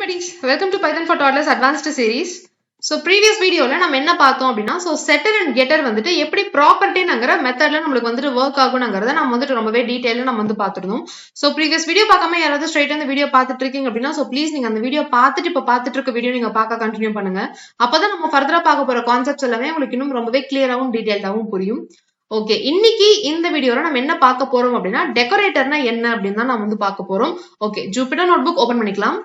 buddies, welcome to Python for Toddlers Advanced Series. So previous video la நம்ம என்ன பார்த்தோம் அப்படினா so setter and getter வந்துட்டு எப்படி property ங்கற மெத்தட்ல நமக்கு வந்துட்டு வர்க் ஆகும்ங்கறத நாம வந்துட்டு ரொம்பவே டீடைலா நம்ம வந்து பார்த்திருந்தோம். So previous video பார்க்காம யாராவது ஸ்ட்ரைட்டா இந்த வீடியோ பார்த்துட்டு இருக்கீங்க அப்படினா so please நீங்க அந்த வீடியோ பார்த்துட்டு இப்ப பார்த்துட்டு இருக்க வீடியோ நீங்க பார்க்க கண்டினியூ பண்ணுங்க. அப்பதான் நம்ம ஃபர்தரா பார்க்க போற கான்செப்ட்ஸ் எல்லாமே உங்களுக்கு இன்னும் ரொம்பவே கிளியராவும் டீடைல்டாவும் புரியும். ஓகே, இன்னைக்கு இந்த வீடியோல நம்ம என்ன பார்க்க போறோம் அப்படினா டெக்கரேட்டர்னா என்ன அப்படினு தான் நாம வந்து பார்க்க போறோம். ஓகே, ஜூபிட்டர் நோட்புக் ஓபன் பண்ணிக்கலாம்.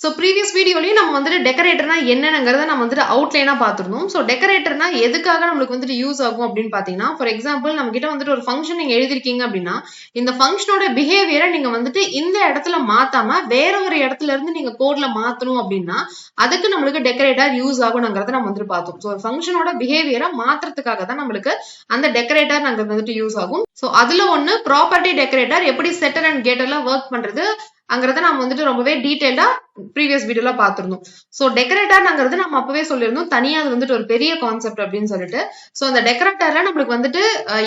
So previous வீடியோலயும் நம்ம வந்துட்டு டெக்கரேட்டர்னா என்னங்கறத நம்ம வந்துட்டு அவுட்லைனா பார்த்திருந்தோம். So டெக்கரேட்டர்னா எதுக்காக நமக்கு வந்துட்டு யூஸ் ஆகும் அப்படின்னு பாத்தீங்கன்னா, ஃபார் எக்ஸாம்பிள் நம்ம கிட்ட வந்துட்டு ஒரு ஃபங்க்ஷன் நீங்க எழுதிருக்கீங்க அப்படின்னா இந்த ஃபங்க்ஷனோட பிஹேவியரை நீங்க வந்துட்டு இந்த இடத்துல மாத்தாம வேற ஒரு இடத்துல இருந்து நீங்க கோட்ல மாத்தணும் அப்படின்னா அதுக்கு நம்மளுக்கு டெக்கரேட்டர் யூஸ் ஆகும்ங்கறத நம்ம வந்துட்டு பார்த்தோம். ஸோ ஃபங்க்ஷனோட பிஹேவியரை மாத்துறதுக்காக தான் நம்மளுக்கு அந்த டெக்கரேட்டர் வந்துட்டு யூஸ் ஆகும். ஸோ அதுல ஒண்ணு ப்ராப்பர்ட்டி டெக்கரேட்டர் எப்படி செட்டர் அண்ட் கெட்டர்ல ஒர்க் பண்றது அங்கறத நம்ம வந்துட்டு ரொம்பவே டீடைலா ப்ரீவியஸ் வீடியோல பார்த்திருந்தோம். சோ டெக்கரேட்டர்ங்கிறது நம்ம அப்பவே சொல்லியிருந்தோம், தனியா அது வந்துட்டு ஒரு பெரிய கான்செப்ட் அப்படின்னு சொல்லிட்டு. சோ அந்த டெக்கரேட்டர்ல நம்மளுக்கு வந்துட்டு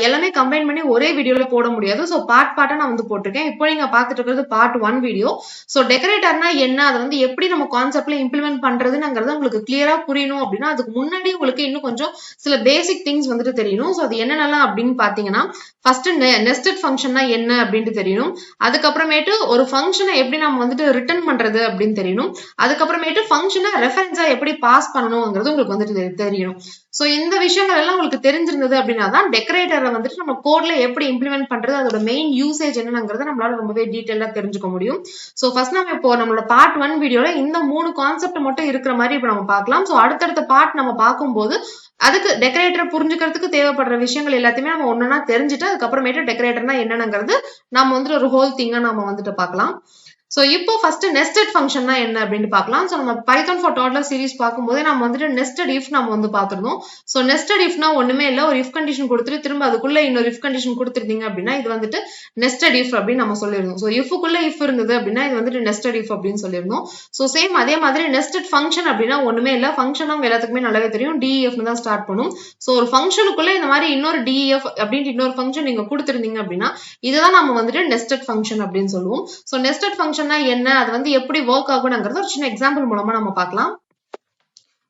எல்லாமே கம்பைன் பண்ணி ஒரே வீடியோல போட முடியாது. சோ பார்ட்டா நான் வந்து போட்டிருக்கேன். இப்போ நீங்க பாத்துட்டு இருக்கிறது பார்ட் 1 வீடியோ. சோ டெக்கரேட்டர்னா என்ன, அதை வந்து எப்படி நம்ம கான்செப்ட்ல இம்ப்ளிமெண்ட் பண்றதுங்கிறது உங்களுக்கு கிளியரா புரியணும் அப்படின்னா அதுக்கு முன்னாடி உங்களுக்கு இன்னும் கொஞ்சம் சில பேசிக் திங்ஸ் வந்துட்டு தெரியணும். சோ அது என்னென்னலாம் அப்படின்னு பாத்தீங்கன்னா, ஃபர்ஸ்ட் நெஸ்டட் ஃபங்க்ஷன்னா என்ன அப்படின்ட்டு தெரியணும். அதுக்கப்புறமேட்டு ஒரு ஃபங்க்ஷனை எப்படி நம்ம வந்துட்டு ரிட்டர்ன் பண்றது அப்படின்னு தெரியணும். அதுக்கப்புறமேட்டு ஃபங்க்ஷனை ரெஃபரன்ஸா எப்படி பாஸ் பண்ணணும்ங்கிறது உங்களுக்கு வந்துட்டு தெரியணும். சோ இந்த விஷயங்கள் எல்லாம் உங்களுக்கு தெரிஞ்சிருந்தது அப்படின்னா தான் டெக்கரேட்டரை வந்துட்டு நம்ம கோட்ல எப்படி இம்ப்ளிமெண்ட் பண்றது, அதோட மெயின் யூசேஜ் என்னங்கிறத நம்மளால ரொம்பவே டீடைலா தெரிஞ்சுக்க முடியும். சோ ஃபர்ஸ்ட் நம்ம இப்போ நம்மளோட பார்ட் 1 வீடியோல இந்த 3 கான்செப்ட் மட்டும் இருக்கிற மாதிரி இப்ப நம்ம பார்க்கலாம். சோ அடுத்தடுத்த பார்ட் நம்ம பார்க்கும்போது அதுக்கு டெக்கரேட்டர் புரிஞ்சுக்கிறதுக்கு தேவைப்படுற விஷயங்கள் எல்லாத்தையுமே நம்ம ஒன்னொன்னா தெரிஞ்சுட்டு அதுக்கப்புறமேட்டு டெக்கரேட்டர்னா என்னங்கிறது நம்ம வந்துட்டு ஒரு ஹோல் திங்கா நம்ம வந்துட்டு பார்க்கலாம். சோ இப்போ ஃபர்ஸ்ட் நெஸ்டட் ஃபங்க்ஷன்னா என்ன அப்படின்னு பார்க்கலாம். சோ நம்ம பைத்தான் ஃபார் டாட்லர் சீரிஸ் பார்க்கும்போது நம்ம வந்துட்டு நெஸ்டட் இஃப் நம்ம வந்து பார்த்திருந்தோம். சோ நெஸ்டட் இஃப்னா ஒண்ணுமே இல்ல, ஒரு இஃப் கண்டிஷன் கொடுத்துட்டு திரும்ப அதுக்குள்ள இன்னொரு இஃப் கண்டிஷன் கொடுத்துருந்தீங்க அப்படின்னா இது வந்துட்டு நெஸ்டட் இஃப் அப்படின்னு நம்ம சொல்லியிருந்தோம். சோ இஃப்க்குள்ள இஃப் இருந்தது அப்படின்னா இது வந்துட்டு நெஸ்டட் இஃப் அப்படின்னு சொல்லியிருந்தோம். சோ சேம் அதே மாதிரி நெஸ்டட் ஃபங்க்ஷன் அப்படின்னா ஒண்ணுமே இல்ல, ஃபங்க்ஷன் அவங்க எல்லாத்துக்குமே நல்லாவே தெரியும், டிஇஎஃப்னு தான் ஸ்டார்ட் பண்ணும். சோ ஒரு ஃபங்க்ஷனுக்குள்ள இந்த மாதிரி இன்னொரு டிஇஎஃப் அப்படின்ட்டு இன்னொரு ஃபங்க்ஷன் நீங்க கொடுத்துருந்தீங்க அப்படின்னா இதுதான் நம்ம வந்துட்டு நெஸ்டட் ஃபங்க்ஷன் அப்படின்னு சொல்லுவோம். சோ நெஸ்டட் ஃபங்க்ஷன்னா என்ன, அது வந்து எப்படி ஒர்க் ஆகும்ங்கறத ஒரு சின்ன எக்ஸாம்பிள் மூலமா நம்ம பார்க்கலாம்.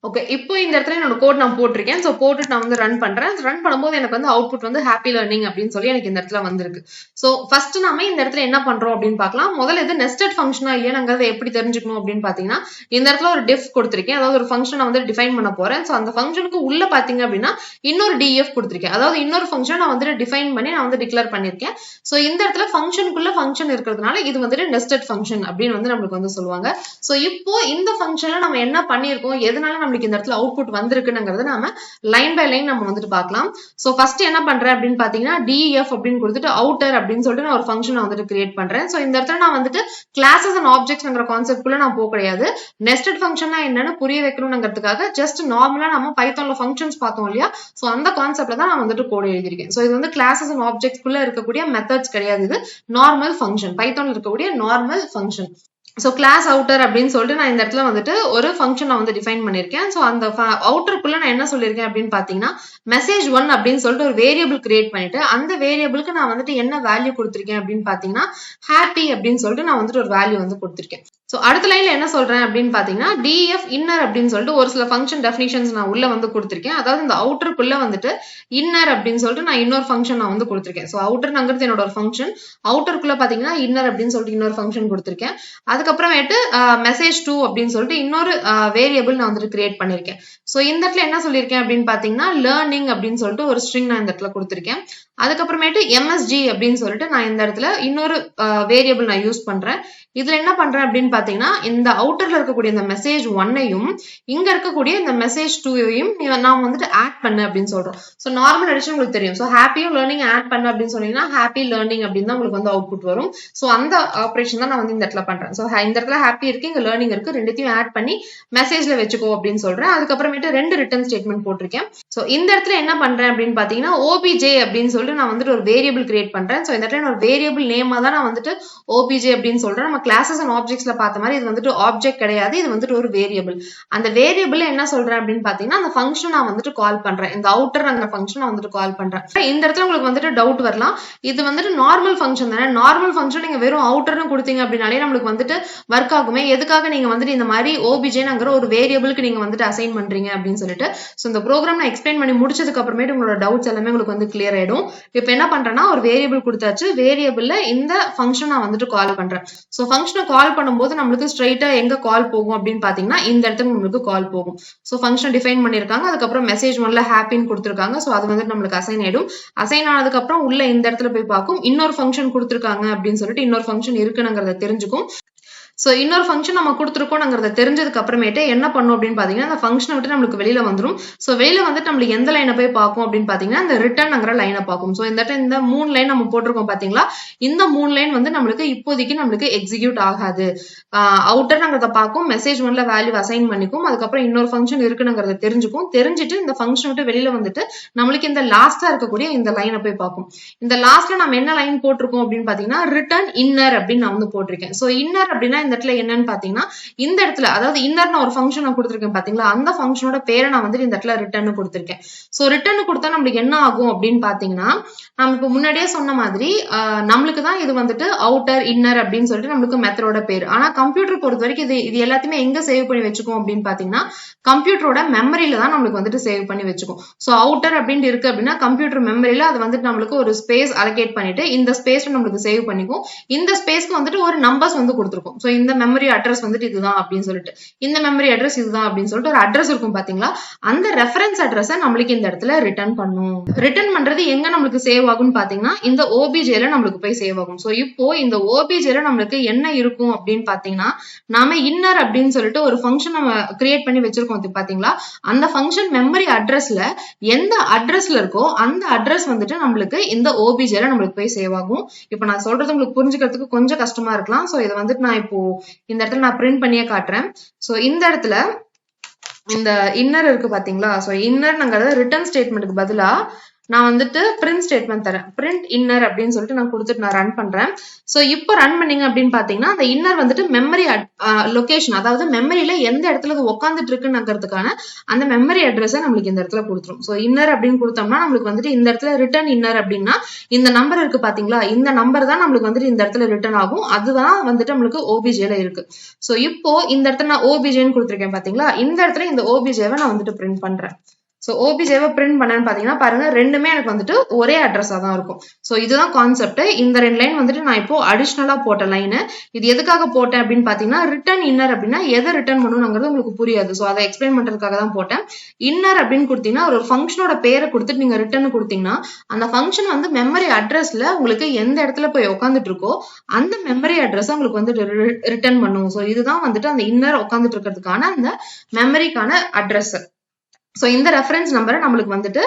ஓகே, இப்போ இந்த இடத்துல என்னோட கோட் நான் போட்டிருக்கேன். சோ போட்டுட்டு நான் வந்து ரன் பண்றேன். ரன் பண்ணும்போது எனக்கு வந்து அவுட்புட் வந்து ஹாப்பி லேர்னிங் அப்படின்னு சொல்லி எனக்கு இந்த இடத்துல வந்திருக்கு. சோ ஃபர்ஸ்ட் நாம இந்த இடத்துல என்ன பண்றோம் அப்படின்னு பார்க்கலாம். முதல்ல இது நெஸ்டட் ஃபங்க்ஷனா இல்லையாங்கிறத எப்படி தெரிஞ்சுக்கணும் அப்படின்னு பாத்தீங்கன்னா, இந்த இடத்துல ஒரு டிஃப் கொடுத்திருக்கேன், அதாவது ஒரு ஃபங்க்ஷனை வந்து டிஃபைன் பண்ண போறேன். சோ அந்த ஃபங்க்ஷனுக்கு உள்ள பாத்தீங்க அப்படின்னா இன்னொரு டிஎஃப் கொடுத்திருக்கேன், அதாவது இன்னொரு ஃபங்க்ஷன் நான் வந்து டிஃபைன் பண்ணி நான் வந்து டிக்ளேர் பண்ணிருக்கேன். சோ இந்த இடத்துல ஃபங்க்ஷனுக்குள்ள ஃபங்க்ஷன் இருக்கிறதுனால இது வந்துட்டு நெஸ்டட் ஃபங்க்ஷன் அப்படின்னு வந்து நம்மளுக்கு வந்து சொல்லுவாங்க. சோ இப்போ இந்த ஃபங்க்ஷன்ல நம்ம என்ன பண்ணிருக்கோம், எதனால நம்மளுக்கு இந்த இடத்துல அவுட்புட் வந்திருக்குங்கிறத நாம லைன் பை லைன் நம்ம வந்துட்டு பார்க்கலாம். சோ ஃபர்ஸ்ட் என்ன பண்றேன் அப்படின்னு பாத்தீங்கன்னா, def அப்படின்னு கொடுத்துட்டு அவுட்டர் அப்படின்னு சொல்லிட்டு நான் ஒரு ஃபங்க்ஷன் வந்துட்டு கிரியேட் பண்றேன். சோ இந்த இடத்துல நான் வந்துட்டு கிளாஸஸ் அண்ட் ஆப்ஜெக்ட்ஸ்ங்கிற கான்செப்ட் குள்ள நான் போக கிடையாது. நெஸ்டட் ஃபங்க்ஷன்னா என்னன்னு புரிய வைக்கணும்ங்கிறதுக்காக ஜஸ்ட் நார்மலா நம்ம பைத்தான்ல ஃபங்க்ஷன்ஸ் பார்த்தோம் இல்லையா, சோ அந்த கான்செப்ட்ல தான் நான் வந்துட்டு கோட் எழுதியிருக்கேன். சோ இது வந்து கிளாஸஸ் அண்ட் ஆப்ஜெக்ட்ஸ் குள்ள இருக்கக்கூடிய மெத்தட்ஸ் கிடையாது, இது நார்மல் ஃபங்க்ஷன், பைத்தான்ல இருக்கக்கூடிய normal function. So class outer அப்படின்னு சொல்லிட்டு நான் இந்த இடத்துல வந்துட்டு ஒரு ஃபங்க்ஷன் நான் வந்து டிஃபைன் பண்ணிருக்கேன். சோ அந்த அவுட்டருக்குள்ள நான் என்ன சொல்லியிருக்கேன் அப்படின்னு பாத்தீங்கன்னா, மெசேஜ் 1 அப்படின்னு சொல்லிட்டு ஒரு வேரியபிள் கிரியேட் பண்ணிட்டு அந்த வேரியபிளுக்கு நான் வந்துட்டு என்ன வேல்யூ கொடுத்திருக்கேன் அப்படின்னு பாத்தீங்கன்னா ஹாப்பி அப்படின்னு சொல்லிட்டு நான் வந்துட்டு ஒரு வேல்யூ வந்து கொடுத்திருக்கேன். சோ அடுத்த லைன்ல என்ன சொல்றேன் அப்படின்னு பாத்தீங்கன்னா, def inner அப்படின்னு சொல்லிட்டு ஒரு சில ஃபங்க்ஷன் டெஃபினிஷன்ஸ் நான் உள்ள வந்து கொடுத்திருக்கேன். அதாவது இந்த அவுட்டருக்குள்ள வந்துட்டு இன்னர் அப்படின்னு சொல்லிட்டு நான் இன்னொரு ஃபங்க்ஷன் நான் வந்து கொடுத்திருக்கேன். சோ அவுட்டர்ங்கிறது என்னோட ஒரு ஃபங்க்ஷன், அவுட்டருக்குள்ள பாத்தீங்கன்னா இன்னர் அப்படின்னு சொல்லிட்டு இன்னொரு ஃபங்க்ஷன் கொடுத்திருக்கேன். அதுக்கப்புறமேட்டு மெசேஜ் 2 அப்படின்னு சொல்லிட்டு இன்னொரு வேரியபிள் நான் வந்துட்டு கிரியேட் பண்ணிருக்கேன். சோ இந்த இடத்துல என்ன சொல்லியிருக்கேன் அப்படின்னு பாத்தீங்கன்னா, லேர்னிங் அப்படின்னு சொல்லிட்டு ஒரு ஸ்ட்ரிங் நான் இந்த இடத்துல கொடுத்திருக்கேன். அதுக்கப்புறமேட்டு msg அப்படின்னு சொல்லிட்டு நான் இந்த இடத்துல இன்னொரு வேரியபிள் நான் யூஸ் பண்றேன். இதுல என்ன பண்றேன் அப்படின்னு பாத்தீங்கன்னா, இந்த அவுட்டர்ல இருக்கக்கூடிய இந்த மெசேஜ் 1ஐயும் இங்க இருக்கக்கூடிய இந்த மெசேஜ் 2ஐயும் நான் வந்துட்டு ஆட் பண்ணு அப்படின்னு சொல்றோம். சோ நார்மல் அடிஷன் உங்களுக்கு தெரியும். சோ ஹாப்பியும் லேர்னிங் ஆட் பண்ணு அப்படின்னு சொன்னீங்கன்னா ஹாப்பி லேர்னிங் அப்படின்னு தான் உங்களுக்கு வந்து அவுட்புட் வரும். சோ அந்த ஆபரேஷன் தான் நான் வந்து இந்த இடத்துல பண்றேன். சோ இந்த இடத்துல ஹாப்பி இருக்கு, இங்க லேர்னிங் இருக்கு, ரெண்டுத்தையும் ஆட் பண்ணி மெசேஜ்ல வச்சுக்கோ அப்படின்னு சொல்றேன். அதுக்கப்புறமேட்டு 2 ரிட்டர்ன் ஸ்டேட்மெண்ட் போட்டிருக்கேன். சோ இந்த இடத்துல என்ன பண்றேன் அப்படின்னு பாத்தீங்கன்னா, obj அப்படின்னு சொல்லிட்டு நான் வந்துட்டு ஒரு வேரியபிள் கிரியேட் பண்றேன். சோ இந்த இடத்துல ஒரு வேரியபிள் நேமா தான் நான் வந்துட்டு obj அப்படின்னு சொல்றேன். நம்ம கிளாஸஸ் அண்ட் ஆப்ஜெக்ட்ஸ்ல பார்த்த மாதிரி இது வந்துட்டு ஆப்ஜெக்ட் கிடையாது, இது வந்துட்டு ஒரு வேரியபிள். அந்த வேரியபிள் என்ன சொல்றேன் அப்படின்னு பாத்தீங்கன்னா அந்த ஃபங்க்ஷன் நான் வந்துட்டு கால் பண்றேன், இந்த அவுட்டர்ங்கிற ஃபங்க்ஷன் நான் வந்துட்டு கால் பண்றேன். இந்த இடத்துல உங்களுக்கு வந்துட்டு டவுட் வரலாம், இது வந்துட்டு நார்மல் ஃபங்க்ஷன் தானே, நார்மல் ஃபங்க்ஷன் நீங்க வெறும் அவுட்டர்னு கொடுத்தீங்க அப்படின்னாலே நம்மளுக்கு வந்துட்டு ஒர்க் ஆகுமே, எதுக்காக நீங்க வந்துட்டு இந்த மாதிரி OBJங்கிற ஒரு வேரியபிளுக்கு நீங்க வந்துட்டு அசைன் பண்றீங்க அப்படின்னு சொல்லிட்டு. சோ இந்த ப்ரோக்ராம் நான் எக்ஸ்பிளைன் பண்ணி முடிச்சதுக்கு அப்புறமேட்டு உங்களோட டவுட்ஸ் எல்லாமே உங்களுக்கு வந்து கிளியர் ஆயிடும். இப்போ என்ன பண்றேன்னா ஒரு வேரியபிள் கொடுத்தாச்சு, வேரியபிள்ல இந்த ஃபங்க்ஷன் நான் வந்துட்டு கால் பண்றேன். சோ ஃபங்க்ஷனை கால் பண்ணும்போது நம்மளுக்கு ஸ்ட்ரைட்டா எங்க கால் போகும் அப்படின்னு பாத்தீங்கன்னா இந்த இடத்துக்கு நம்மளுக்கு கால் போகும். சோ ஃபங்க்ஷன் டிஃபைன் பண்ணிருக்காங்க, அதுக்கப்புறம் மெசேஜ் ஒன்ல ஹாப்பின்னு கொடுத்துருக்காங்க. சோ அது வந்துட்டு நம்மளுக்கு அசைன் ஆயிடும். அசைன் ஆனதுக்கு அப்புறம் உள்ள இந்த இடத்துல போய் பார்க்கும், இன்னொரு ஃபங்க்ஷன் கொடுத்துருக்காங்க அப்படின்னு சொல்லிட்டு இன்னொரு ஃபங்க்ஷன் இருக்குங்கிறத தெரிஞ்சுக்கும். சோ இன்னொரு ஃபங்க்ஷன் நம்ம கொடுத்துருக்கோம்ங்கிறத தெரிஞ்சதுக்கு அப்புறமேட்டு என்ன பண்ணும் அப்படின்னு பாத்தீங்கன்னா அந்த ஃபங்க்ஷனை விட்டு நம்மளுக்கு வெளியில வந்துடும். சோ வெளியில வந்துட்டு நம்மளுக்கு எந்த லைனை போய் பார்க்கும் அப்படின்னு பாத்தீங்கன்னா இந்த ரிட்டர்ன்ங்கிற லைனை பார்க்கும். சோ இந்த 3 லைன் நம்ம போட்டிருக்கோம் பாத்தீங்களா, இந்த 3 லைன் வந்து நம்மளுக்கு இப்போதைக்கு நம்மளுக்கு எக்ஸிக்யூட் ஆகாது. அவுட்டர்ங்கிறத பார்க்கும், மெசேஜ் ஒன்ல வேல்யூ அசைன் பண்ணிக்கும், அதுக்கப்புறம் இன்னொரு ஃபங்க்ஷன் இருக்குங்கிறத தெரிஞ்சுக்கும். தெரிஞ்சுட்டு இந்த ஃபங்க்ஷன் விட்டு வெளியில வந்துட்டு நம்மளுக்கு இந்த லாஸ்டா இருக்கக்கூடிய இந்த லைனை போய் பார்க்கும். இந்த லாஸ்ட்ல நம்ம என்ன லைன் போட்டிருக்கோம் அப்படின்னு பாத்தீங்கன்னா ரிட்டர்ன் இன்னர் அப்படின்னு நான் வந்து போட்டிருக்கேன். சோ இன்னர் அப்படின்னா இந்த இடத்துல என்னன்னு பாத்தீங்கன்னா இந்த இடத்துல அதாவது இன்னர் ஒரு ஃபங்க்ஷன் நான் கொடுத்திருக்கேன் பாத்தீங்களா, அந்த ஃபங்க்ஷனோட பேரை நான் வந்து இந்த இடத்துல ரிட்டர்ன் கொடுத்திருக்கேன். சோ ரிட்டர்ன் கொடுத்தா நம்மளுக்கு என்ன ஆகும் அப்படின்னு பாத்தீங்கன்னா நம்ம இப்ப முன்னாடியே சொன்ன மாதிரி நம்மளுக்கு தான் இது வந்துட்டு அவுட்டர் இன்னர் அப்படின்னு சொல்லிட்டு நம்மளுக்கு மெத்தடோட பேர். ஆனா கம்ப்யூட்டர் பொறுத்த வரைக்கும் இது எல்லாத்தையுமே எங்க சேவ் பண்ணி வச்சுக்கும் அப்படின்னு பாத்தீங்கன்னா கம்ப்யூட்டரோட மெமரியில தான் நம்மளுக்கு வந்துட்டு சேவ் பண்ணி வச்சுக்கும். சோ அவுட்டர் அப்படின்னு இருக்கு அப்படின்னா கம்ப்யூட்டர் மெமரியில அது வந்துட்டு நம்மளுக்கு ஒரு ஸ்பேஸ் அலோகேட் பண்ணிட்டு இந்த ஸ்பேஸ்ல நம்மளுக்கு சேவ் பண்ணிக்கும். இந்த ஸ்பேஸ்க்கு வந்துட்டு ஒரு நம்பர்ஸ் வந்து கொடுத்துருக்கும். சோ இந்த மெமரி அட்ரஸ் வந்துட்டு இதுதான் அப்படின்னு சொல்லிட்டு, இந்த மெமரி அட்ரஸ் இதுதான் அப்படின்னு சொல்லிட்டு ஒரு அட்ரஸ் இருக்கும் பாத்தீங்களா, அந்த ரெஃபரன்ஸ் அட்ரஸை நம்மளுக்கு இந்த இடத்துல ரிட்டர்ன் பண்ணும். ரிட்டர்ன் பண்றது எங்க நம்மளுக்கு சேவ் ஆகும்னு பாத்தீங்கன்னா இந்த OBJல நம்மளுக்கு போய் சேவ் ஆகும். சோ இப்போ இந்த OBJல நம்மளுக்கு என்ன இருக்கும் அப்படின்னு பாத்தீங்கன்னா நாம இன்னர் அப்படின்னு சொல்லிட்டு ஒரு ஃபங்க்ஷன் நம்ம கிரியேட் பண்ணி வச்சிருக்கோம் பாத்தீங்களா, அந்த ஃபங்க்ஷன் மெமரி அட்ரஸ்ல எந்த அட்ரஸ்ல இருக்கோ அந்த அட்ரஸ் வந்துட்டு நம்மளுக்கு இந்த OBJல நம்மளுக்கு போய் சேவ் ஆகும். இப்போ நான் சொல்றது உங்களுக்கு புரிஞ்சுக்கிறதுக்கு கொஞ்சம் கஷ்டமா இருக்கலாம். சோ இதை வந்துட்டு நான் இப்போ இந்த இடத்துல நான் பிரிண்ட் பண்ணியே காட்டுறேன். சோ இந்த இடத்துல இந்த இன்னர் இருக்கு பாத்தீங்களா, சோ இன்னர்ங்கிறது ரிட்டர்ன் ஸ்டேட்மெண்ட்டுக்கு பதிலா நான் வந்துட்டு பிரிண்ட் ஸ்டேட்மெண்ட் தரேன், பிரிண்ட் இன்னர் அப்படின்னு சொல்லிட்டு நான் கொடுத்துட்டு நான் ரன் பண்றேன். சோ இப்போ ரன் பண்ணீங்க அப்படின்னு பாத்தீங்கன்னா அந்த இன்னர் வந்துட்டு மெமரி லொகேஷன், அதாவது மெமரியில எந்த இடத்துல அது உட்காந்துட்டு இருக்குங்கிறதுக்கான அந்த மெமரி அட்ரஸை நம்மளுக்கு இந்த இடத்துல கொடுத்துரும். சோ இன்னர் அப்படின்னு கொடுத்தோம்னா நம்மளுக்கு வந்துட்டு இந்த இடத்துல ரிட்டர்ன் இன்னர் அப்படின்னா இந்த நம்பர் இருக்கு பாத்தீங்களா, இந்த நம்பர் தான் நம்மளுக்கு வந்துட்டு இந்த இடத்துல ரிட்டர்ன் ஆகும். அதுதான் வந்துட்டு நம்மளுக்கு OBJல இருக்கு. சோ இப்போ இந்த இடத்துல நான் OBJன்னு கொடுத்துருக்கேன் பாத்தீங்களா, இந்த இடத்துல இந்த OBJவை நான் வந்துட்டு பிரிண்ட் பண்றேன். சோ OBJவை பிரிண்ட் பண்ணேன்னு பாத்தீங்கன்னா பாருங்க ரெண்டுமே எனக்கு வந்துட்டு ஒரே அட்ரஸா தான் இருக்கும். சோ இதுதான் கான்செப்ட். இந்த 2 லைன் வந்துட்டு நான் இப்போ அடிஷனலா போட்ட லைன். இது எதுக்காக போட்டேன் அப்படின்னு பாத்தீங்கன்னா ரிட்டர்ன் இன்னர் அப்படின்னா எதை ரிட்டர்ன் பண்ணணுங்கிறது உங்களுக்கு புரியாது. சோ அதை எக்ஸ்பிளைன் பண்றதுக்காக தான் போட்டேன். இன்னர் அப்படின்னு கொடுத்தீங்கன்னா ஒரு ஃபங்க்ஷனோட பேரை கொடுத்துட்டு நீங்க ரிட்டர்ன் கொடுத்தீங்கன்னா அந்த ஃபங்க்ஷன் வந்து மெமரி அட்ரஸ்ல உங்களுக்கு எந்த இடத்துல போய் உட்காந்துட்டு இருக்கோ அந்த மெமரி அட்ரஸ் உங்களுக்கு வந்துட்டு ரிட்டர்ன் பண்ணும். சோ இதுதான் வந்துட்டு அந்த இன்னர் உட்காந்துட்டு இருக்கிறதுக்கான அந்த மெமரிக்கான அட்ரஸ். சோ இந்த ரெஃபரன்ஸ் நம்பரை நம்மளுக்கு வந்துட்டு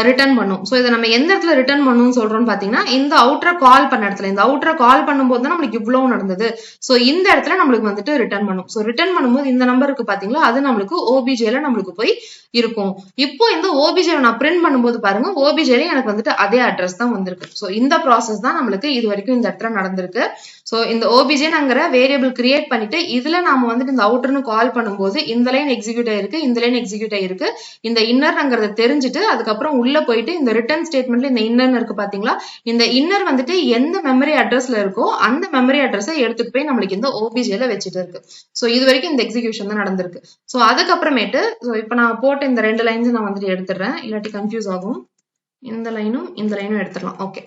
ரிட்டர்ன் பண்ணும். சோ இதை நம்ம எந்த இடத்துல ரிட்டர்ன் பண்ணணும்னு சொல்றோம்னு பாத்தீங்கன்னா இந்த அவுட்டரை கால் பண்ண இடத்துல, இந்த அவுட்டரை கால் பண்ணும்போது தான் நம்மளுக்கு இவ்வளவு நடந்தது. சோ இந்த இடத்துல நம்மளுக்கு வந்துட்டு ரிட்டர்ன் பண்ணும். சோ ரிட்டர்ன் பண்ணும்போது இந்த நம்பருக்கு பாத்தீங்களா அது நம்மளுக்கு OBJல நம்மளுக்கு போய் இருக்கும். இப்போ இந்த OBJவை நான் பிரிண்ட் பண்ணும்போது பாருங்க OBJல எனக்கு வந்துட்டு அதே அட்ரஸ் தான் வந்திருக்கு. சோ இந்த ப்ராசஸ் தான் நம்மளுக்கு இது வரைக்கும் இந்த இடத்துல நடந்திருக்கு. சோ இந்த OBJங்கிற வேரியபிள் கிரியேட் பண்ணிட்டு இதுல நாம வந்துட்டு இந்த அவுட்டர்னு கால் பண்ணும்போது இந்த லைன் எக்ஸிக்யூட் ஆயிருக்கு, இந்த லைன் எக்ஸிக்யூட் ஆயிருக்கு, இந்த இன்னர்ங்கிறத தெரிஞ்சுட்டு அதுக்கப்புறம் உள்ள போயிட்டு இந்த ரிட்டர்ன் ஸ்டேட்மெண்ட்ல இந்த இன்னர் இருக்கு பாத்தீங்களா, இந்த இன்னர் வந்துட்டு எந்த மெமரி அட்ரஸ்ல இருக்கோ அந்த மெமரி அட்ரஸை எடுத்துட்டு போய் நம்மளுக்கு இந்த OBJல வச்சுட்டு இருக்கு. சோ இது வரைக்கும் இந்த எக்ஸிகியூஷன் தான் நடந்திருக்கு. சோ அதுக்கப்புறமேட்டு இப்ப நான் போட்ட இந்த 2 லைன்ஸ் நான் வந்துட்டு எடுத்துடுறேன், இல்லாட்டி கன்ஃபியூஸ் ஆகும். இந்த லைனும் இந்த லைனும் எடுத்துடலாம். ஓகே,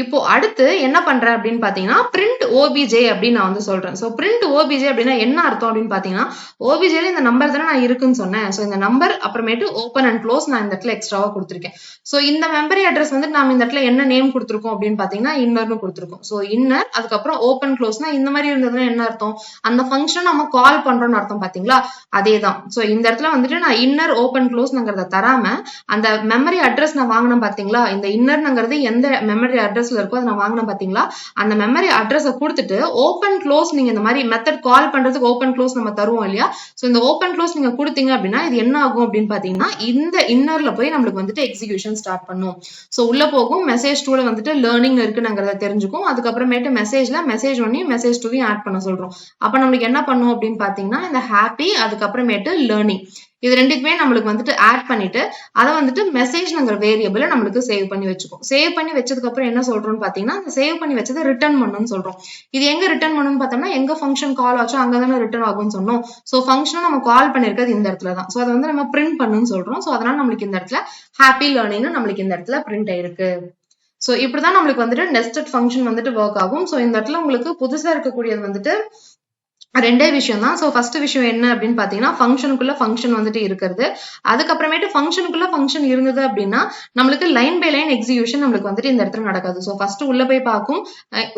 இப்போ அடுத்து என்ன பண்றேன் அப்படின்னு பாத்தீங்கன்னா பிரிண்ட் OBJ அப்படின்னு நான் வந்து சொல்றேன். சோ பிரிண்ட் OBJ அப்படின்னா என்ன அர்த்தம் அப்படின்னு பாத்தீங்கன்னா OBJல இந்த நம்பர் தானே நான் இருக்குன்னு சொன்னேன். சோ இந்த நம்பர் அப்புறமேட்டு ஓப்பன் அண்ட் க்ளோஸ் நான் இந்த இடத்துல எக்ஸ்ட்ராவா கொடுத்துருக்கேன். சோ இந்த மெமரி அட்ரஸ் வந்து நாம இந்த இடத்துல என்ன நேம் கொடுத்துருக்கோம் அப்படின்னு பாத்தீங்கன்னா இன்னர்னு கொடுத்துருக்கோம். சோ இன்னர் அதுக்கப்புறம் ஓப்பன் க்ளோஸ்னா இந்த மாதிரி இருந்ததுன்னா என்ன அர்த்தம், அந்த ஃபங்க்ஷன் நம்ம கால் பண்றோம்னு அர்த்தம் பாத்தீங்களா, அதேதான். சோ இந்த இடத்துல வந்துட்டு நான் இன்னர் ஓப்பன் க்ளோஸ்ங்கிறத தராம அந்த மெமரி அட்ரஸ் நான் வாங்கினேன் பாத்தீங்களா பாத்தீங்களா, இந்த இன்னர்ங்கிறது எந்த மெமரி அட்ரஸ்ல இருக்கோ அதை நான் வாங்கினேன் பாத்தீங்களா, அந்த மெமரி அட்ரஸை கொடுத்துட்டு ஓப்பன் க்ளோஸ் நீங்க இந்த மாதிரி மெத்தட் கால் பண்றதுக்கு ஓப்பன் க்ளோஸ் நம்ம தருவோம் இல்லையா, சோ இந்த ஓப்பன் க்ளோஸ் நீங்க கொடுத்தீங்க அப்படின்னா இது என்ன ஆகும் அப்படின்னு பாத்தீங்கன்னா இந்த இன்னர்ல போய் நம்மளுக்கு வந்துட்டு எக்ஸிகியூஷன் ஸ்டார்ட் பண்ணும். சோ உள்ள போகும், மெசேஜ் 2ல வந்துட்டு லேர்னிங் இருக்குங்கிறத தெரிஞ்சுக்கும். அதுக்கப்புறமேட்டு மெசேஜ்ல மெசேஜ் 1 மெசேஜ் 2 ஆட் பண்ண சொல்றோம். அப்ப நம்மளுக்கு என்ன பண்ணும் அப்படின்னு பாத்தீங்கன்னா இந்த ஹாப்பி அதுக்கப்புறமேட்டு லேர்னிங் இது ரெண்டுக்குமே நம்மளுக்கு வந்துட்டு ஆட் பண்ணிட்டு அதை வந்துட்டு மெசேஜ்ங்கிற வேரியபிள நம்மளுக்கு சேவ் பண்ணி வச்சுக்கும். சேவ் பண்ணி வச்சதுக்கு அப்புறம் என்ன சொல்றோம்னு பாத்தீங்கன்னா அந்த சேவ் பண்ணி வச்சதை ரிட்டர்ன் பண்ணணும்னு சொல்றோம். இது எங்க ரிட்டர்ன் பண்ணணும்னு பார்த்தோம்னா எங்க ஃபங்க்ஷன் கால் ஆச்சோ அங்கதானே ரிட்டர்ன் ஆகும்னு சொன்னோம். சோ ஃபங்க்ஷனை நம்ம கால் பண்ணிருக்கிறது இந்த இடத்துல தான். சோ அதை வந்து நம்ம பிரிண்ட் பண்ணுன்னு சொல்றோம். சோ அதனால நம்மளுக்கு இந்த இடத்துல ஹாப்பி லேர்னிங் நம்மளுக்கு இந்த இடத்துல பிரிண்ட் ஆயிருக்கு. சோ இப்படிதான் நம்மளுக்கு வந்துட்டு நெஸ்டட் ஃபங்க்ஷன் வந்துட்டு ஒர்க் ஆகும். சோ இந்த இடத்துல உங்களுக்கு புதுசா இருக்கக்கூடியது வந்துட்டு ரெண்டே விஷயம் தான். சோ ஃபர்ஸ்ட் விஷயம் என்ன அப்படின்னு பாத்தீங்கன்னா ஃபங்க்ஷனுக்குள்ள ஃபங்க்ஷன் வந்துட்டு இருக்கிறது. அதுக்கப்புறமேட்டு ஃபங்க்ஷனுக்குள்ள ஃபங்க்ஷன் இருந்தது அப்படின்னா நம்மளுக்கு லைன் பை லைன் எக்ஸிகியூஷன் நம்மளுக்கு வந்துட்டு இந்த இடத்துல நடக்காது. சோ ஃபர்ஸ்ட் உள்ள போய் பார்க்கும்,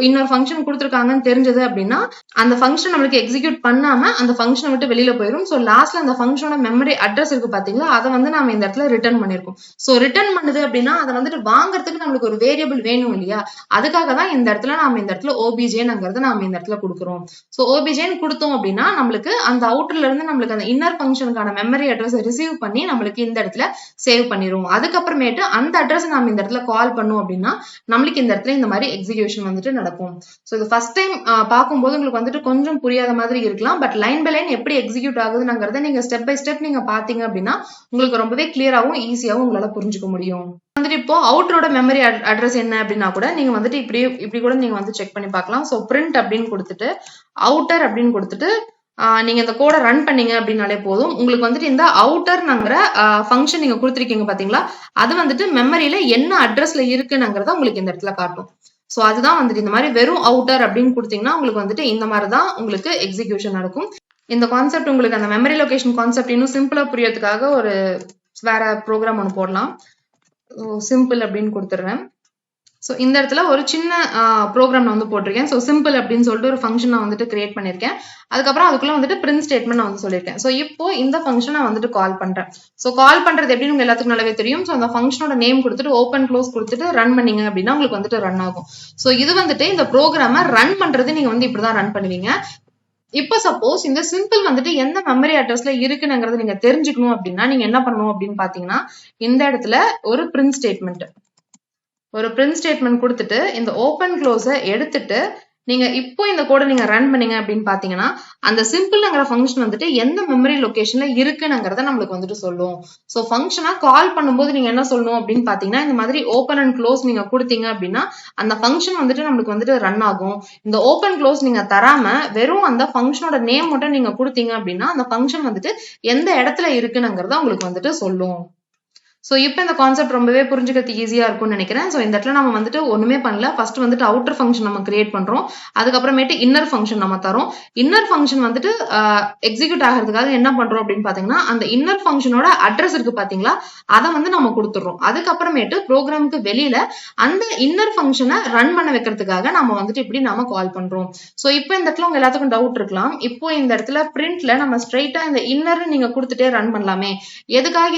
இன்னொரு ஃபங்க்ஷன் கொடுத்துருக்காங்கன்னு தெரிஞ்சது அப்படின்னா அந்த ஃபங்க்ஷன் நம்மளுக்கு எக்ஸிக்யூட் பண்ணாம அந்த ஃபங்க்ஷனை விட்டு வெளியில போயிடும். சோ லாஸ்ட்ல அந்த ஃபங்க்ஷனோட மெமரி அட்ரஸ் இருக்கு பாத்தீங்களா, அதை வந்து நாம இந்த இடத்துல ரிட்டர்ன் பண்ணிருக்கோம். சோ ரிட்டர்ன் பண்ணுது அப்படின்னா அதை வந்துட்டு வாங்குறதுக்கு நம்மளுக்கு ஒரு வேரியபிள் வேணும் இல்லையா, அதுக்காக தான் இந்த இடத்துல நாம இந்த இடத்துல ஓபிஜேங்கிறத நாம இந்த இடத்துல கொடுக்குறோம். சோ ஓபிஜேன்னு கொடுத்தோம் அப்படின்னா நம்மளுக்கு அந்த அவுட்டர்ல இருந்து நம்மளுக்கு அந்த இன்னர் ஃபங்க்ஷனுக்கான மெமரி அட்ரஸ் ரிசீவ் பண்ணி நம்மளுக்கு இந்த இடத்துல சேவ் பண்ணிரும். அதுக்கப்புறமேட்டு அந்த அட்ரஸ் நாம இந்த இடத்துல கால் பண்ணோம் அப்படின்னா நம்மளுக்கு இந்த இடத்துல இந்த மாதிரி எக்ஸிகியூஷன் வந்துட்டு நடக்கும். சோ இது ஃபர்ஸ்ட் டைம் பார்க்கும்போது உங்களுக்கு வந்துட்டு கொஞ்சம் புரியாத மாதிரி இருக்கலாம். பட் லைன் பை லைன் எப்படி எக்ஸிக்யூட் ஆகுதுங்கிறத நீங்க ஸ்டெப் பை ஸ்டெப் நீங்க பாத்தீங்க அப்படின்னா உங்களுக்கு ரொம்பவே கிளியராகவும் ஈஸியாகவும் உங்களால புரிஞ்சுக்க முடியும். வந்துட்டு இப்போ அவுட்டரோட மெமரி அட்ரஸ் என்ன அப்படின்னா கூட நீங்க வந்துட்டு இப்படி கூட நீங்க வந்து செக் பண்ணி பார்க்கலாம். சோ பிரிண்ட் அப்படின்னு கொடுத்துட்டு அவுட்டர் அப்படின்னு கொடுத்துட்டு நீங்க இந்த கோடை ரன் பண்ணீங்க அப்படின்னாலே போதும். உங்களுக்கு வந்துட்டு இந்த அவுட்டர்ங்கிற ஃபங்க்ஷன் நீங்க கொடுத்துருக்கீங்க பாத்தீங்களா, அது வந்துட்டு மெமரியில என்ன அட்ரஸ்ல இருக்குங்கிறத உங்களுக்கு இந்த இடத்துல காட்டும். சோ அதுதான் வந்துட்டு இந்த மாதிரி வெறும் அவுட்டர் அப்படின்னு கொடுத்தீங்கன்னா உங்களுக்கு வந்துட்டு இந்த மாதிரி தான் உங்களுக்கு எக்ஸிகியூஷன் நடக்கும். இந்த கான்செப்ட் உங்களுக்கு அந்த மெமரி லொகேஷன் கான்செப்ட் இன்னும் சிம்பிளா புரியறதுக்காக ஒரு வேற ப்ரோக்ராம் ஒன்று போடலாம். சிம்பிள் அப்படின்னு கொடுத்துடுறேன். ஸோ இந்த இடத்துல ஒரு சின்ன ப்ரோக்ராம் நான் வந்து போட்டிருக்கேன். ஸோ சிம்பிள் அப்படின்னு சொல்லிட்டு ஒரு ஃபங்க்ஷன் நான் வந்துட்டு கிரியேட் பண்ணியிருக்கேன். அதுக்கப்புறம் அதுக்குள்ள வந்துட்டு பிரிண்ட் ஸ்டேட்மெண்ட் நான் வந்து சொல்லியிருக்கேன். ஸோ இப்போ இந்த ஃபங்க்ஷன் நான் வந்துட்டு கால் பண்றேன். ஸோ கால் பண்றது எப்படின்னு உங்க எல்லாத்துக்கும் நல்லாவே தெரியும். ஸோ அந்த ஃபங்க்ஷனோட நேம் கொடுத்துட்டு ஓப்பன் க்ளோஸ் கொடுத்துட்டு ரன் பண்ணீங்க அப்படின்னா உங்களுக்கு வந்துட்டு ரன் ஆகும். ஸோ இது வந்துட்டு இந்த ப்ரோக்ராமை ரன் பண்றது நீங்க வந்து இப்படிதான் ரன் பண்ணுவீங்க. இப்போ சப்போஸ் இந்த சிம்பிள் வந்துட்டு எந்த மெமரி அட்ரஸ்ல இருக்குங்கிறத நீங்க தெரிஞ்சுக்கணும் அப்படின்னா நீங்க என்ன பண்ணணும் அப்படின்னு பாத்தீங்கன்னா இந்த இடத்துல ஒரு பிரிண்ட் ஸ்டேட்மெண்ட் கொடுத்துட்டு இந்த ஓப்பன் க்ளோஸை எடுத்துட்டு நீங்க இப்போ இந்த கோடை நீங்க ரன் பண்ணீங்க அப்படின்னு பாத்தீங்கன்னா அந்த சிம்பிள்ங்கிற ஃபங்க்ஷன் வந்துட்டு எந்த மெமரி லொகேஷன்ல இருக்குங்கிறத நம்மளுக்கு வந்துட்டு சொல்லும். சோ ஃபங்க்ஷனா கால் பண்ணும்போது நீங்க என்ன சொல்லணும் அப்படின்னு பாத்தீங்கன்னா இந்த மாதிரி ஓப்பன் அண்ட் க்ளோஸ் நீங்க கொடுத்தீங்க அப்படின்னா அந்த ஃபங்க்ஷன் வந்துட்டு நம்மளுக்கு வந்துட்டு ரன் ஆகும். இந்த ஓப்பன் க்ளோஸ் நீங்க தராம வெறும் அந்த ஃபங்க்ஷனோட நேம் மட்டும் நீங்க கொடுத்தீங்க அப்படின்னா அந்த ஃபங்க்ஷன் வந்துட்டு எந்த இடத்துல இருக்குங்கிறத உங்களுக்கு வந்துட்டு சொல்லும். சோ இப்போ இந்த கான்செப்ட் ரொம்பவே புரிஞ்சுக்கிறது ஈஸியா இருக்கும்னு நினைக்கிறேன். சோ இந்த இடத்துல நம்ம வந்துட்டு ஒண்ணுமே பண்ணல. ஃபர்ஸ்ட் வந்துட்டு அவுட்டர் ஃபங்க்ஷன் நம்ம கிரியேட் பண்றோம். அதுக்கப்புறமேட்டு இன்னர் ஃபங்க்ஷன் நம்ம தரோம். இன்னர் ஃபங்க்ஷன் வந்துட்டு எக்ஸிக்யூட் ஆகிறதுக்காக என்ன பண்றோம் அப்படின்னு பாத்தீங்கன்னா அந்த இன்னர் ஃபங்க்ஷனோட அட்ரஸ் இருக்கு பாத்தீங்களா, அதை வந்து நம்ம கொடுத்துடுறோம். அதுக்கப்புறமேட்டு ப்ரோக்ராமுக்கு வெளியில அந்த இன்னர் ஃபங்க்ஷனை ரன் பண்ண வைக்கிறதுக்காக நம்ம வந்துட்டு இப்படி நாம கால் பண்றோம். சோ இப்போ இந்த இடத்துல உங்க எல்லாத்துக்கும் டவுட் இருக்கலாம். இப்போ இந்த இடத்துல பிரிண்ட்ல நம்ம ஸ்ட்ரைட்டா இந்த இன்னர் நீங்க கொடுத்துட்டே ரன் பண்ணலாமே, எதுக்காக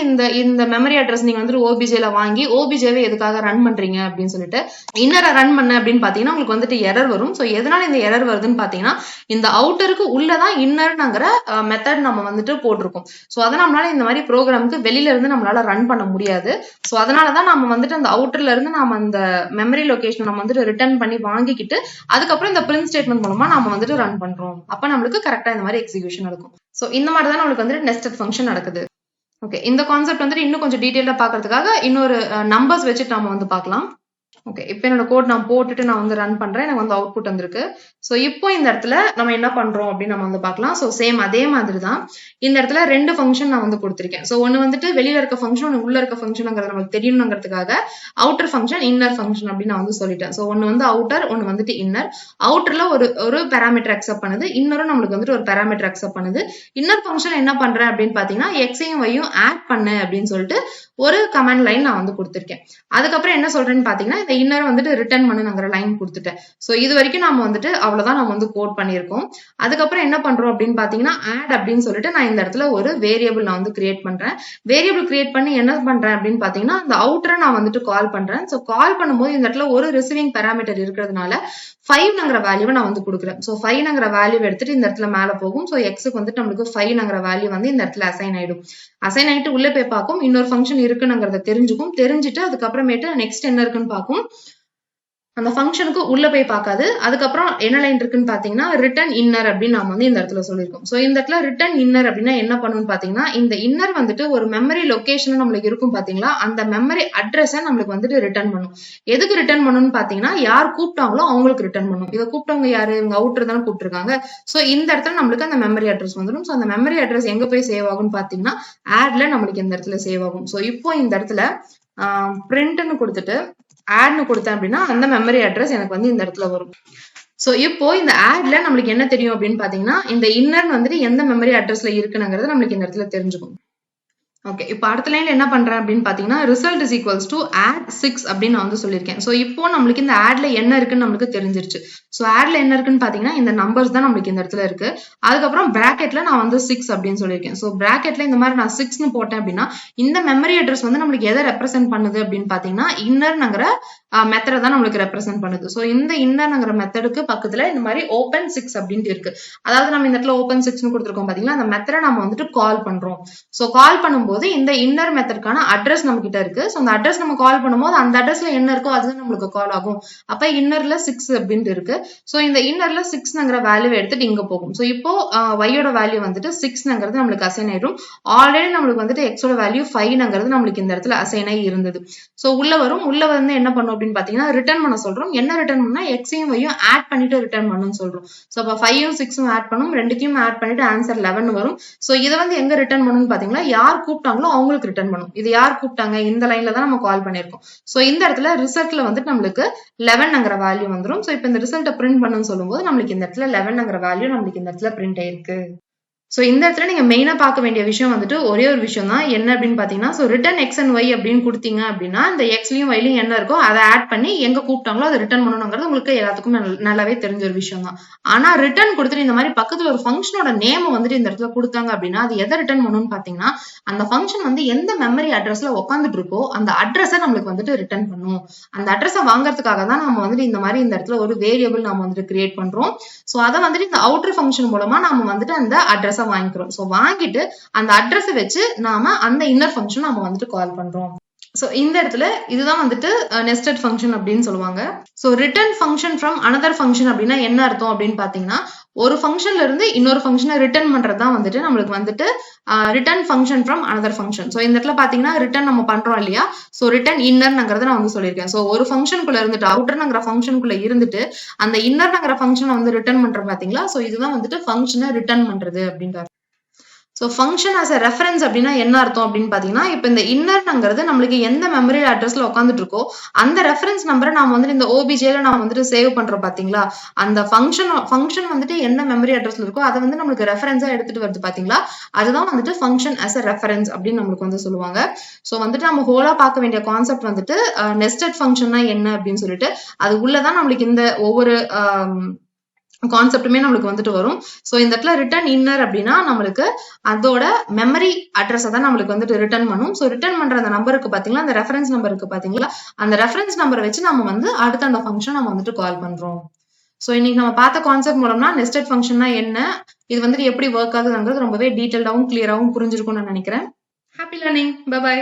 இந்த மெமரி அட்ரஸ் நீங்க வந்து ஓபிஜேல வாங்கி ஓபிஜேவை எதுக்காக ரன் பண்றீங்க அப்படின்னு சொல்லிட்டு இன்னரை ரன் பண்ண அப்படின்னு பாத்தீங்கன்னா உங்களுக்கு வந்துட்டு எரர் வரும். சோ எதனால இந்த எரர் வருதுன்னு பாத்தீங்கன்னா இந்த அவுட்டருக்கு உள்ளதான் இன்னர்ங்கிற மெத்தட் நம்ம வந்துட்டு போட்டிருக்கோம். சோ அதை நம்மளால இந்த மாதிரி ப்ரோக்ராமுக்கு வெளியில இருந்து நம்மளால ரன் பண்ண முடியாது. சோ அதனாலதான் நம்ம வந்துட்டு அந்த அவுட்டர்ல இருந்து நம்ம அந்த மெமரி லொகேஷன் நம்ம வந்துட்டு ரிட்டர்ன் பண்ணி வாங்கிக்கிட்டு அதுக்கப்புறம் இந்த பிரிண்ட் ஸ்டேட்மெண்ட் மூலமா நம்ம வந்துட்டு ரன் பண்றோம். அப்ப நம்மளுக்கு கரெக்டா இந்த மாதிரி எக்ஸிகியூஷன் நடக்கும். சோ இந்த மாதிரி தான் நம்மளுக்கு வந்துட்டு நெஸ்டட் ஃபங்க்ஷன் நடக்குது. ஓகே, இந்த கான்செப்ட் வந்துட்டு இன்னும் கொஞ்சம் டீடைலா பாக்குறதுக்காக இன்னொரு நம்பர்ஸ் வச்சுட்டு நம்ம வந்து பார்க்கலாம். ஓகே, இப்போ என்னோட கோட் நான் போட்டுட்டு நான் வந்து ரன் பண்றேன். எனக்கு வந்து அவுட்புட் வந்திருக்கு. ஸோ இப்போ இந்த இடத்துல நம்ம என்ன பண்றோம் அப்படின்னு நம்ம வந்து பார்க்கலாம். ஸோ சேம் அதே மாதிரி தான் இந்த இடத்துல ரெண்டு ஃபங்க்ஷன் நான் வந்து கொடுத்துருக்கேன். ஸோ ஒன்னு வந்துட்டு வெளியில இருக்க ஃபங்க்ஷன், ஒன்று உள்ள இருக்க ஃபங்க்ஷனுங்கிறது நமக்கு தெரியணுங்கிறதுக்காக அவுட்டர் ஃபங்க்ஷன், இன்னர் ஃபங்க்ஷன் அப்படின்னு நான் வந்து சொல்லிட்டேன். ஸோ ஒன்னு வந்து அவுட்டர், ஒன்னு வந்துட்டு இன்னர். அவுட்டர்ல ஒரு பேராமீட்டர் அக்செப்ட் பண்ணுது, இன்னரும் நம்மளுக்கு வந்துட்டு ஒரு பேராமீட்டர் அக்செப்ட் பண்ணுது. இன்னர் ஃபங்க்ஷன் என்ன பண்றேன் அப்படின்னு பாத்தீங்கன்னா எக்ஸையும் ஒய்யும் ஆட் பண்ணு அப்படின்னு சொல்லிட்டு ஒரு கமாண்ட் லைன் நான் வந்து கொடுத்துருக்கேன். அதுக்கப்புறம் என்ன சொல்றேன்னு பாத்தீங்கன்னா இந்த இன்னரை வந்துட்டு ரிட்டர்ன் பண்ணுங்கிற லைன் கொடுத்துட்டேன். ஸோ இது வரைக்கும் நம்ம வந்துட்டு அவ்வளவுதான் நம்ம வந்து கோட் பண்ணியிருக்கோம். அதுக்கப்புறம் என்ன பண்றோம் அப்படின்னு பாத்தீங்கன்னா ஆட் அப்படின்னு சொல்லிட்டு நான் இந்த இடத்துல ஒரு வேரியபிள் நான் வந்து கிரியேட் பண்றேன். வேரியபிள் கிரியேட் பண்ணி என்ன பண்றேன் அப்படின்னு பாத்தீங்கன்னா அந்த அவுட்டரை நான் வந்துட்டு கால் பண்றேன். ஸோ கால் பண்ணும்போது இந்த இடத்துல ஒரு ரிசீவிங் பேராமீட்டர் இருக்கிறதுனால 5ங்கிற வேல்யூவை நான் வந்து கொடுக்குறேன். ஸோ 5ங்கிற வேல்யூ எடுத்துட்டு இந்த இடத்துல மேல போகும். ஸோ எக்ஸுக்கு வந்துட்டு நம்மளுக்கு 5ங்கிற வேல்யூ வந்து இந்த இடத்துல அசைன் ஆயிடும். அசைன் ஆயிட்டு உள்ள போய் பார்க்கும், இன்னொரு ஃபங்க்ஷன் இருக்குங்கிறத தெரிஞ்சுக்கும். தெரிஞ்சுட்டு அதுக்கப்புறமேட்டு நெக்ஸ்ட் என்ன இருக்குன்னு பார்க்கும். அந்த ஃபங்க்ஷனுக்கு உள்ள போய் பார்க்காது. அதுக்கப்புறம் என்ன லைன் இருக்குன்னு பாத்தீங்கன்னா ரிட்டர்ன் இன்னர் அப்படின்னு நாம வந்து இந்த இடத்துல சொல்லியிருக்கோம். ஸோ இந்த இடத்துல ரிட்டர்ன் இன்னர் அப்படின்னா என்ன பண்ணுன்னு பாத்தீங்கன்னா இந்த இன்னர் வந்துட்டு ஒரு மெமரி லொகேஷன் நம்மளுக்கு இருக்கும் பாத்தீங்களா, அந்த மெமரி அட்ரஸை நம்மளுக்கு வந்துட்டு ரிட்டர்ன் பண்ணும். எதுக்கு ரிட்டர்ன் பண்ணுன்னு பாத்தீங்கன்னா யார் கூப்பிட்டாங்களோ அவங்களுக்கு ரிட்டர்ன் பண்ணும். இதை கூப்பிட்டவங்க யாரு, இவங்க அவுட்டர் தானே கூப்பிட்டுருக்காங்க. ஸோ இந்த இடத்துல நம்மளுக்கு அந்த மெமரி அட்ரஸ் வந்துடும். ஸோ அந்த மெமரி அட்ரஸ் எங்க போய் சேவ் ஆகும்னு பாத்தீங்கன்னா ஆட்ல நம்மளுக்கு இந்த இடத்துல சேவ் ஆகும். ஸோ இப்போ இந்த இடத்துல பிரிண்ட்னு கொடுத்துட்டு ஆட்னு கொடுத்தேன் அப்படின்னா அந்த மெமரி அட்ரஸ் எனக்கு வந்து இந்த இடத்துல வரும். சோ இப்போ இந்த ஆட்ல நம்மளுக்கு என்ன தெரியும் அப்படின்னு பாத்தீங்கன்னா இந்த இன்னர் வந்துட்டு எந்த மெமரி அட்ரஸ்ல இருக்குங்கிறது நம்மளுக்கு இந்த இடத்துல தெரிஞ்சுக்கும். ஓகே, இப்போ அடுத்த லைன்ல என்ன பண்றேன் அப்படின்னு பாத்தீங்கன்னா result is equals to add 6 அப்படின்னு நான் வந்து சொல்லியிருக்கேன். சோ இப்போ நம்மளுக்கு இந்த ஆட்ல என்ன இருக்குன்னு நம்மளுக்கு தெரிஞ்சிருச்சு. சோ ஆட்ல என்ன இருக்குன்னு பாத்தீங்கன்னா இந்த நம்பர்ஸ் தான் நம்மளுக்கு இந்த இடத்துல இருக்கு. அதுக்கப்புறம் பிராக்கெட்ல நான் வந்து 6 அப்படின்னு சொல்லியிருக்கேன். சோ பிராக்கெட்ல இந்த மாதிரி நான் 6ன்னு போட்டேன் அப்படின்னா இந்த மெமரி அட்ரஸ் வந்து நம்மளுக்கு எதை ரெப்ரசென்ட் பண்ணுது அப்படின்னு பாத்தீங்கன்னா இன்னர்ங்கிற மெத்தட் தான் நம்மளுக்கு ரெப்ரசென்ட் பண்ணுது. சோ இந்த இன்னர்ங்கிற மெத்தடுக்கு பக்கத்துல இந்த மாதிரி ஓபன் 6 அப்படின்ட்டு இருக்கு. அதாவது நம்ம இந்த இடத்துல ஓபன் 6ன்னு கொடுத்துருக்கோம் பாத்தீங்களா, அந்த மெத்தடை நம்ம வந்துட்டு கால் பண்றோம். சோ கால் பண்ணும்போது இந்த இன்னர் மெத்தட்கான அட்ரஸ் நம்ம கிட்ட இருக்கு. சோ அந்த அட்ரஸ் நம்ம கால் பண்ணும்போது அந்த அட்ரஸ்ல என்ன இருக்கோ அதுதான் நம்மளுக்கு கால் ஆகும். அப்ப இன்னர்ல 6 அப்படின்ட்டு இருக்கு. சோ இந்த இன்னர்ல 6ங்கிற வேல்யூ எடுத்துட்டு இங்க போகும். சோ இப்போ y-யோட வேல்யூ வந்துட்டு 6ங்கிறது நம்மளுக்கு அசைன் ஆயிடும். ஆல்ரெடி நம்மளுக்கு வந்துட்டு x-ஓட வேல்யூ 5ங்கிறது நம்மளுக்கு இந்த இடத்துல அசைன் ஆகி இருந்தது. சோ உள்ள வரும். உள்ள வந்து என்ன பண்ணும் அப்படின்னு பாத்தீங்கன்னா ரிட்டர்ன் பண்ண சொல்றோம். என்ன ரிட்டர்ன் பண்ணா x-ஐயும் y-யும் ஆட் பண்ணிட்டு ரிட்டர்ன் பண்ணணும்னு சொல்றோம். சோ அப்ப 5ம் 6ம் ஆட் பண்ணும், ரெண்டுத்தையும் ஆட் பண்ணிட்டு ஆன்சர் 11 வரும். சோ இதை வந்து எங்க ரிட்டர்ன் பண்ணணும்னு பாத்தீங்கன்னா யார் கூப்பிட்டாங்களோ அவங்களுக்கு ரிட்டர்ன் பண்ணும். இது யார் கூப்பிட்டாங்க, இந்த லைன்ல தான் நம்ம கால் பண்ணிருக்கோம். சோ இந்த இடத்துல ரிசல்ட்ல வந்துட்டு நம்மளுக்கு 11ங்கிற வேல்யூ வந்துரும். சோ இப்போ இந்த ரிசல்ட்டை பிரிண்ட் பண்ணணும்னு சொல்லும்போது நம்மளுக்கு இந்த இடத்துல 11ங்கிற வேல்யூ நம்மளுக்கு இந்த இடத்துல பிரிண்ட் ஆயிருக்கு. சோ இந்த இடத்துல நீங்க மெயினா பார்க்க வேண்டிய விஷயம் வந்துட்டு ஒரே ஒரு விஷயம் தான். என்ன அப்படின்னு பாத்தீங்கன்னா so return x and y அப்படின்னு கொடுத்தீங்க அப்படின்னா இந்த எக்ஸ்லயும் ஒய்லயும் என்ன இருக்கோ அதை ஆட் பண்ணி எங்க கூப்பிட்டாங்களோ அதை ரிட்டர்ன் பண்ணணுங்கிறது உங்களுக்கு எல்லாத்துக்கும் நல்லாவே தெரிஞ்ச ஒரு விஷயம் தான். ஆனா ரிட்டர்ன் கொடுத்துட்டு இந்த மாதிரி பக்கத்துல ஒரு ஃபங்க்ஷனோட நேம் வந்துட்டு இந்த இடத்துல கொடுத்தாங்க அப்படின்னா அது எதை ரிட்டர்ன் பண்ணணும்னு பாத்தீங்கன்னா அந்த ஃபங்க்ஷன் வந்து எந்த மெமரி அட்ரஸ்ல உட்காந்துட்டு இருக்கோ அந்த அட்ரஸை நம்மளுக்கு வந்துட்டு ரிட்டர்ன் பண்ணும். அந்த அட்ரஸை வாங்குறதுக்காக தான் நம்ம வந்துட்டு இந்த மாதிரி இந்த இடத்துல ஒரு வேரியபிள் நம்ம வந்துட்டு கிரியேட் பண்றோம். சோ அதை வந்துட்டு இந்த அவுட்டர் ஃபங்க்ஷன் மூலமா நம்ம வந்துட்டு அந்த அட்ரஸை வாங்கிக்கிறோம். சோ வாங்கிட்டு அந்த அட்ரஸ் வச்சு நாம அந்த இன்னர் ஃபங்க்ஷன் நாம வந்துட்டு கால் பண்றோம். சோ இந்த இடத்துல இதுதான் வந்துட்டு நெஸ்டட் ஃபங்க்ஷன் அப்படின்னு சொல்லுவாங்க. So return function from another function அப்படின்னா என்ன அர்த்தம் அப்படின்னு பாத்தீங்கன்னா ஒரு ஃபங்க்ஷன்ல இருந்து இன்னொரு ஃபங்க்ஷனை ரிட்டர்ன் பண்றதுதான் வந்துட்டு நம்மளுக்கு வந்துட்டு return function from another function. So இந்த இடத்துல பாத்தீங்கன்னா ரிட்டர்ன் நம்ம பண்றோம் இல்லையா, சோ ரிட்டர்ன் இன்னர்ங்கிறத நான் வந்து சொல்லியிருக்கேன். சோ ஒரு ஃபங்க்ஷனுக்குள்ள இருந்துட்டு அவுட்டர்ங்கிற ஃபங்க்ஷனுக்குள்ள இருந்துட்டு அந்த இன்னர்ங்கிற ஃபங்க்ஷனை வந்து ரிட்டர்ன் பண்றோம் பாத்தீங்களா, சோ இதுதான் வந்துட்டு ஃபங்க்ஷனை ரிட்டர்ன் பண்றது அப்படின்றாரு. So function as a reference அப்படின்னா என்ன அர்த்தம் அப்படின்னு பாத்தீங்கன்னா இப்போ இந்த இன்னர்ங்கிறது நம்மளுக்கு எந்த மெமரி அட்ரஸ்ல உட்காந்துட்டு இருக்கோ அந்த ரெஃபரன்ஸ் நம்பரை நாம வந்துட்டு இந்த ஓபிஜேல நாம வந்துட்டு சேவ் பண்றோம் பாத்தீங்களா, அந்த ஃபங்க்ஷன் வந்துட்டு எந்த மெமரி அட்ரஸ்ல இருக்கோ அதை வந்து நம்மளுக்கு ரெஃபரன்ஸா எடுத்துட்டு வருது பாத்தீங்களா, அதுதான் வந்துட்டு ஃபங்க்ஷன் ஆஸ் அ ரெஃபரன்ஸ் அப்படின்னு நம்மளுக்கு வந்து சொல்லுவாங்க. சோ வந்துட்டு நம்ம ஹோலா பார்க்க வேண்டிய கான்செப்ட் வந்துட்டு நெஸ்டட் ஃபங்க்ஷன்னா என்ன அப்படின்னு சொல்லிட்டு அது உள்ளதான் நம்மளுக்கு இந்த ஒவ்வொரு கான்செப்டுமே நம்மளுக்கு வந்துட்டு வரும். சோ இந்த இடத்துல ரிட்டர்ன் இன்னர் அப்படின்னா நம்மளுக்கு அதோட மெமரி அட்ரஸை தான் நம்மளுக்கு வந்துட்டு ரிட்டர்ன் பண்ணும். சோ ரிட்டர்ன் பண்ற அந்த நம்பருக்கு பாத்தீங்களா, அந்த ரெஃபரன்ஸ் நம்பர் இருக்கு பாத்தீங்களா, அந்த ரெஃபரன்ஸ் நம்பரை வச்சு நம்ம வந்து அடுத்த அந்த ஃபங்க்ஷன் நம்ம வந்துட்டு கால் பண்றோம். சோ இன்னைக்கு நம்ம பார்த்த கான்செப்ட் மூலமா நெஸ்டட் ஃபங்க்ஷன்னா என்ன, இது வந்துட்டு எப்படி ஒர்க் ஆகுதுங்கிறது ரொம்பவே டீடைல்டாவும் கிளியராவும் புரிஞ்சிருக்கும்னு நான் நினைக்கிறேன். Happy learning. Bye by.